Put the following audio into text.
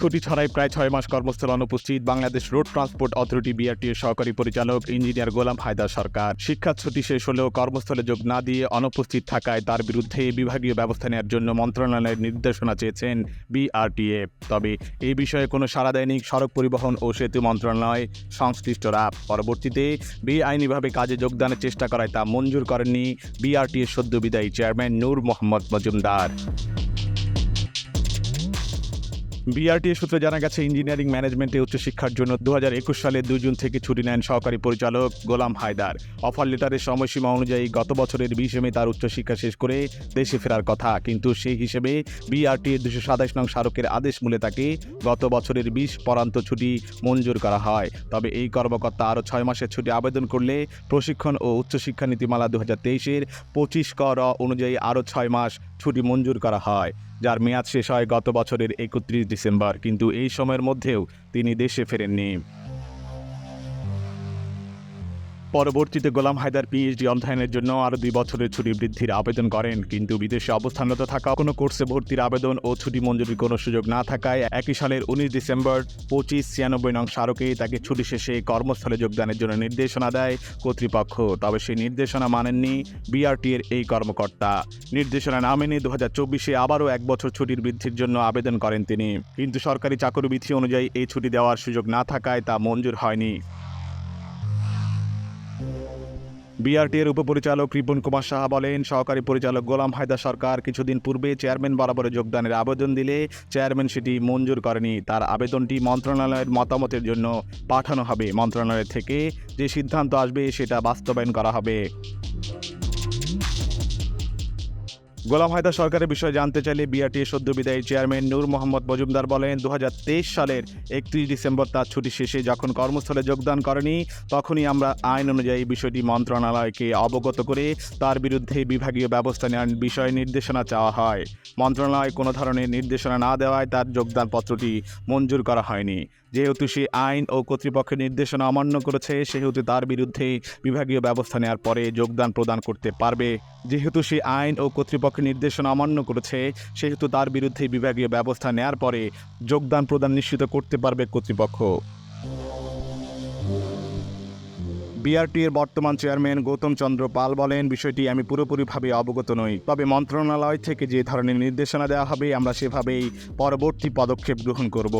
ছুটি ছাড়াই প্রায় 6 মাস কর্মস্থলে অনুপস্থিত বাংলাদেশ রোড ট্রান্সপোর্ট অথরিটি বিআরটিএর সহকারী পরিচালক ইঞ্জিনিয়ার গোলাম হায়দার সরকার। শিক্ষা ছুটি শেষ হলেও কর্মস্থলে যোগ না দিয়ে অনুপস্থিত থাকায় তার বিরুদ্ধে বিভাগীয় ব্যবস্থা নেওয়ার জন্য মন্ত্রণালয়ের নির্দেশনা চেয়েছেন বিআরটিএ। তবে এই বিষয়ে কোনো সাড়া দেয়নি সড়ক পরিবহন ও সেতু মন্ত্রণালয় সংশ্লিষ্টরা। পরবর্তীতে বেআইনিভাবে কাজে যোগদানের চেষ্টা করায় তা মঞ্জুর করেননি বিআরটিএর সদ্য বিদায়ী চেয়ারম্যান নূর মোহাম্মদ মজুমদার। বিআরটিএ সূত্রে জানা গেছে, ইঞ্জিনিয়ারিং ম্যানেজমেন্টে উচ্চশিক্ষার জন্য 2021 সালের 2 জুন থেকে ছুটি নেন সহকারী পরিচালক গোলাম হায়দার। অফার লেটারের সময়সীমা অনুযায়ী গত বছরের 20 মে তার উচ্চশিক্ষা শেষ করে দেশে ফেরার কথা, কিন্তু সেই হিসেবে বিআরটিএ 227 নং স্মারকের আদেশ মূলে তাকে গত বছরের 20 পরান্ত ছুটি মঞ্জুর করা হয়। তবে এই কর্মকর্তা আরও 6 মাসের ছুটি আবেদন করলে প্রশিক্ষণ ও উচ্চশিক্ষা নীতিমালা 2023-এর 25 ক র অনুযায়ী আরও 6 মাস ছুটি মঞ্জুর করা হয়, যার মেয়াদ শেষ হয় গত বছরের 31 ডিসেম্বর। কিন্তু এই সময়ের মধ্যেও তিনি দেশে ফেরেননি। পরবর্তীতে গোলাম হায়দার পিএইচডি অধ্যয়নের জন্য আরও 2 বছরের ছুটি বৃদ্ধির আবেদন করেন, কিন্তু বিদেশে অবস্থানরত থাকা কোনো কোর্সে ভর্তির আবেদন ও ছুটি মঞ্জুরির কোনো সুযোগ না থাকায় একই সালের 19 ডিসেম্বর 2596 নং স্মারকে তাকে ছুটি শেষে কর্মস্থলে যোগদানের জন্য নির্দেশনা দেয় কর্তৃপক্ষ। তবে সেই নির্দেশনা মানেননি বিআরটিএর এই কর্মকর্তা। নির্দেশনা না মেনে 2024-এ আবারও 1 বছর ছুটির বৃদ্ধির জন্য আবেদন করেন তিনি, কিন্তু সরকারি চাকরি বিধি অনুযায়ী এই ছুটি দেওয়ার সুযোগ না থাকায় তা মঞ্জুর হয়নি। বিআরটিএর উপপরিচালক রিপন কুমার সাহা বলেন, সহকারী পরিচালক গোলাম হায়দার সরকার কিছুদিন পূর্বে চেয়ারম্যান বরাবরে যোগদানের আবেদন দিলে চেয়ারম্যান সেটি মঞ্জুর করেনি। তার আবেদনটি মন্ত্রণালয়ের মতামতের জন্য পাঠানো হবে। মন্ত্রণালয় থেকে যে সিদ্ধান্ত আসবে সেটা বাস্তবায়ন করা হবে। গোলাম হায়দার সরকারের বিষয়ে জানতে চাইলে বিআরটিএ সদ্য বিদায়ী চেয়ারম্যান নূর মোহাম্মদ মজুমদার বলেন, 2023 সালের 31 ডিসেম্বর তার ছুটি শেষে যখন কর্মস্থলে যোগদান করেনি, তখনই আমরা আইন অনুযায়ী বিষয়টি মন্ত্রণালয়কে অবগত করে তার বিরুদ্ধে বিভাগীয় ব্যবস্থা নেওয়ার বিষয়ে নির্দেশনা চাওয়া হয়। মন্ত্রণালয় কোনো ধরনের নির্দেশনা না দেওয়ায় তার যোগদানপত্রটি মঞ্জুর করা হয়নি। যেহেতু সে আইন ও কর্তৃপক্ষের নির্দেশনা অমান্য করেছে, সেহেতু তার বিরুদ্ধে বিভাগীয় ব্যবস্থা নেওয়ার পরে যোগদান প্রদান করতে পারবে। যেহেতু সে আইন ও কর্তৃপক্ষের নির্দেশনা অমান্য করেছে, সেহেতু তার বিরুদ্ধে বিভাগীয় ব্যবস্থা নেওয়ার পরে যোগদান প্রদান নিশ্চিত করতে পারবে কর্তৃপক্ষ। বিআরটিএর বর্তমান চেয়ারম্যান গৌতম চন্দ্র পাল বলেন, বিষয়টি আমি পুরোপুরিভাবে অবগত নই, তবে মন্ত্রণালয় থেকে যে ধরনের নির্দেশনা দেওয়া হবে আমরা সেভাবেই পরবর্তী পদক্ষেপ গ্রহণ করব।